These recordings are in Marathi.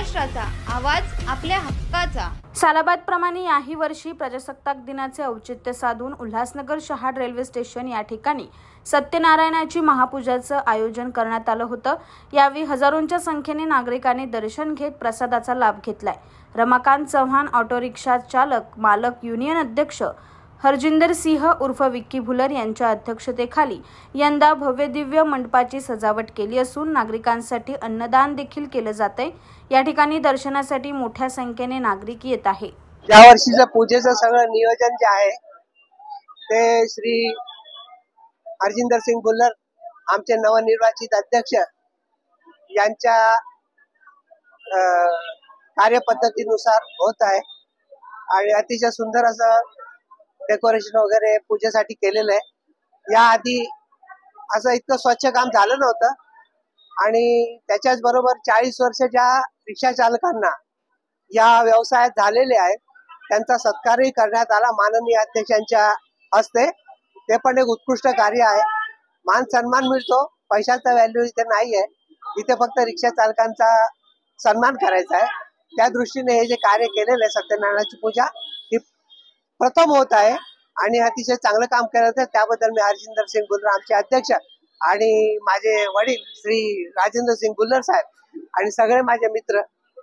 महाराष्ट्राचा आवाज आपल्या हक्काचा। सालाबादप्रमाणे याही वर्षी प्रजासत्ताक दिनाचे औचित्य साधून उल्हासनगर शहाड रेल्वे स्टेशन या ठिकाणी सत्यनारायणाची महापूजाचं आयोजन करण्यात आलं होतं। यावेळी हजारोंच्या संख्येने नागरिकांनी दर्शन घेत प्रसादाचा लाभ घेतलाय। रमाकांत चव्हाण ऑटो रिक्षा चालक मालक युनियन अध्यक्ष हरजिंदर सिंह उर्फ विक्की भुलर यांच्या अध्यक्षतेखाली यंदा भव्य दिव्य मंडपाची सजावट केली असून नागरिकांसाठी अन्नदान देखील केलं जातंय। या ठिकाणी दर्शनासाठी मोठ्या संख्येने नागरिक येत आहे। या वर्षीचं पूजेचं सगळं नियोजन जे आहे ते श्री हरजिंदर सिंह भुल्लर आमचे नवनिर्वाचित अध्यक्ष यांच्या कार्यपद्धतीनुसार होत आहे आणि अतिशय सुंदर असं डेकोरेशन वगैरे पूजेसाठी केलेलं आहे। या आधी असं इतकं स्वच्छ काम झालं नव्हतं आणि त्याच्याच बरोबर 40 वर्ष ज्या रिक्षा चालकांना या व्यवसायात झालेले आहेत त्यांचा सत्कारही करण्यात आला माननीय अध्यक्षांच्या हस्ते। ते पण एक उत्कृष्ट कार्य आहे। मान सन्मान मिळतो, पैशाचा व्हॅल्यू इथे नाही आहे, इथे फक्त रिक्षा चालकांचा सन्मान करायचा आहे। त्या दृष्टीने हे जे कार्य केलेलं आहे सत्यनारायणाची पूजा ही प्रथम होत आहे आणि अतिशय चांगलं काम करत आहे। त्याबद्दल मी हरजिंदर सिंह भुल्लर आमचे अध्यक्ष आणि माझे वडील श्री राजेंद्र सिंह भुल्लर साहेब आणि सगळे माझे मित्र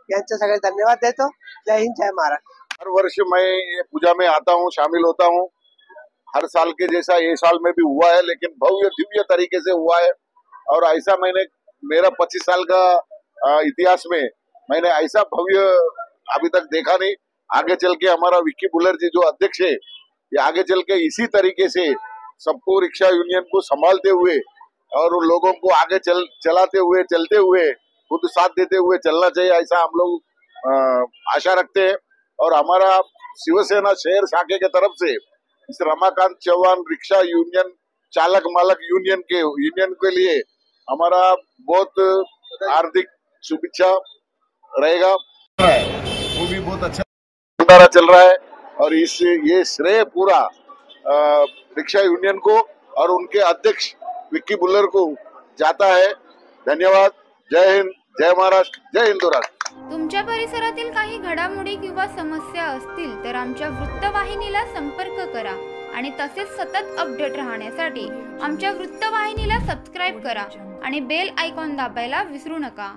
यांचे सगळे धन्यवाद देतो। जय हिंद, जय महाराष्ट्र। हर वर्ष मैं ये पूजा में आता हूँ, शामिल होता हूँ। हर साल के जैसा ये साल में भी हुआ है, लेकिन भव्य दिव्य तरीके से हुआ है और ऐसा मेरा 25 साल का इतिहास में मैंने ऐसा भव्य अभी तक देखा नहीं। आगे चल के हमारा विक्की भुल्लर जी जो अध्यक्ष है, ये आगे चल के इसी तरीके से सबको रिक्शा यूनियन को संभालते हुए और उन लोगों को आगे चलाते हुए चलते हुए खुद साथ देते हुए चलना चाहिए, ऐसा हम लोग आशा रखते हैं। और हमारा शिवसेना शहर शाखे के तरफ से इस रमाकांत चौहान रिक्शा यूनियन चालक मालक यूनियन के लिए हमारा बहुत हार्दिक शुभेच्छा रहेगा। वो भी बहुत अच्छा चल रहा है और ये श्रेय पूरा रिक्शा यूनियन को और उनके अध्यक्ष विक्की भुल्लर को जाता है। धन्यवाद। जय हिंद, जय महाराष्ट्र, जय हिंदू राष्ट्र। तुमच्या परिसरातील काही घडामोडी किंवा समस्या असतील तर आमच्या वृत्तवाहिनीला संपर्क करा आणि तसेच सतत अपडेट राहण्यासाठी आमच्या वृत्तवाहिनीला सबस्क्राइब करा आणि बेल आयकॉन दाबायला विसरू नका।